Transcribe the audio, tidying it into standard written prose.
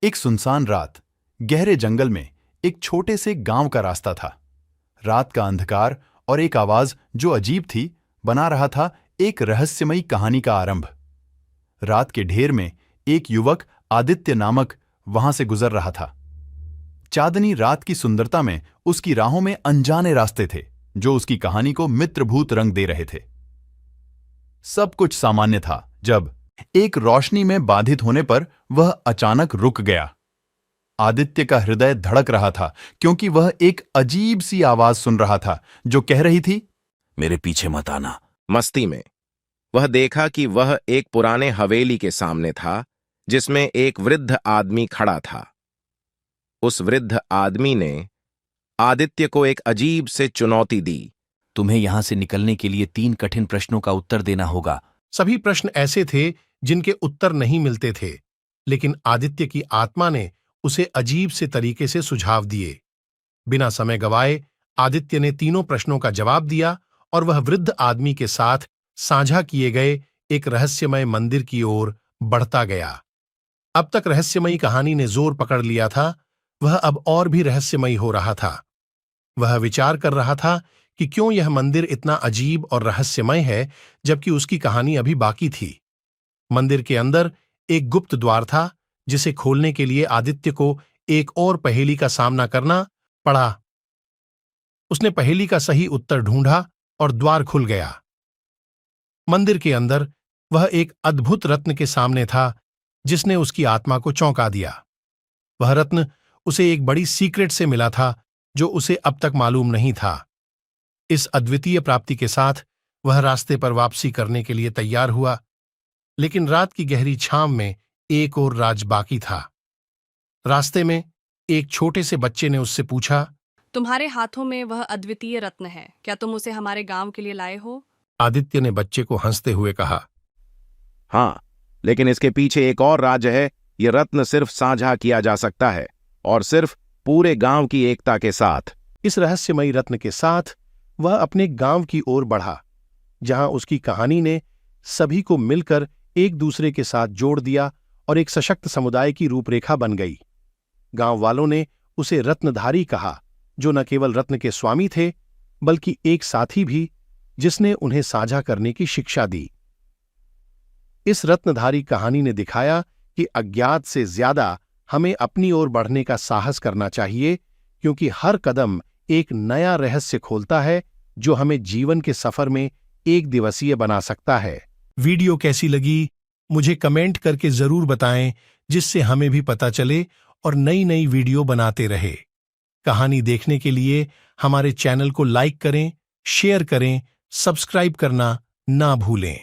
एक सुनसान रात, गहरे जंगल में एक छोटे से गांव का रास्ता था। रात का अंधकार और एक आवाज जो अजीब थी, बना रहा था एक रहस्यमयी कहानी का आरंभ। रात के ढेर में एक युवक आदित्य नामक वहां से गुजर रहा था। चांदनी रात की सुंदरता में उसकी राहों में अनजाने रास्ते थे जो उसकी कहानी को मित्रभूत रंग दे रहे थे। सब कुछ सामान्य था जब एक रोशनी में बाधित होने पर वह अचानक रुक गया। आदित्य का हृदय धड़क रहा था क्योंकि वह एक अजीब सी आवाज सुन रहा था जो कह रही थी, मेरे पीछे मत आना। मस्ती में वह देखा कि वह एक पुराने हवेली के सामने था जिसमें एक वृद्ध आदमी खड़ा था। उस वृद्ध आदमी ने आदित्य को एक अजीब से चुनौती दी। तुम्हें यहां से निकलने के लिए 3 कठिन प्रश्नों का उत्तर देना होगा। सभी प्रश्न ऐसे थे जिनके उत्तर नहीं मिलते थे, लेकिन आदित्य की आत्मा ने उसे अजीब से तरीके से सुझाव दिए। बिना समय गवाए आदित्य ने तीनों प्रश्नों का जवाब दिया और वह वृद्ध आदमी के साथ साझा किए गए एक रहस्यमय मंदिर की ओर बढ़ता गया। अब तक रहस्यमयी कहानी ने जोर पकड़ लिया था, वह अब और भी रहस्यमयी हो रहा था। वह विचार कर रहा था कि क्यों यह मंदिर इतना अजीब और रहस्यमय है जबकि उसकी कहानी अभी बाकी थी। मंदिर के अंदर एक गुप्त द्वार था जिसे खोलने के लिए आदित्य को एक और पहेली का सामना करना पड़ा। उसने पहेली का सही उत्तर ढूंढा और द्वार खुल गया। मंदिर के अंदर वह एक अद्भुत रत्न के सामने था जिसने उसकी आत्मा को चौंका दिया। वह रत्न उसे एक बड़ी सीक्रेट से मिला था जो उसे अब तक मालूम नहीं था। इस अद्वितीय प्राप्ति के साथ वह रास्ते पर वापसी करने के लिए तैयार हुआ, लेकिन रात की गहरी छांव में एक और राज बाकी था। रास्ते में एक छोटे से बच्चे ने उससे पूछा, तुम्हारे हाथों में वह अद्वितीय रत्न है, क्या तुम उसे हमारे गांव के लिए लाए हो? आदित्य ने बच्चे को हंसते हुए कहा, हाँ, लेकिन इसके पीछे एक और राज है। यह रत्न सिर्फ साझा किया जा सकता है और सिर्फ पूरे गांव की एकता के साथ। इस रहस्यमयी रत्न के साथ वह अपने गांव की ओर बढ़ा, जहां उसकी कहानी ने सभी को मिलकर एक दूसरे के साथ जोड़ दिया और एक सशक्त समुदाय की रूपरेखा बन गई। गांव वालों ने उसे रत्नधारी कहा, जो न केवल रत्न के स्वामी थे बल्कि एक साथी भी जिसने उन्हें साझा करने की शिक्षा दी। इस रत्नधारी कहानी ने दिखाया कि अज्ञात से ज्यादा हमें अपनी ओर बढ़ने का साहस करना चाहिए, क्योंकि हर कदम एक नया रहस्य खोलता है जो हमें जीवन के सफर में एक दिवसीय बना सकता है। वीडियो कैसी लगी मुझे कमेंट करके जरूर बताएं, जिससे हमें भी पता चले और नई नई वीडियो बनाते रहे। कहानी देखने के लिए हमारे चैनल को लाइक करें, शेयर करें, सब्सक्राइब करना ना भूलें।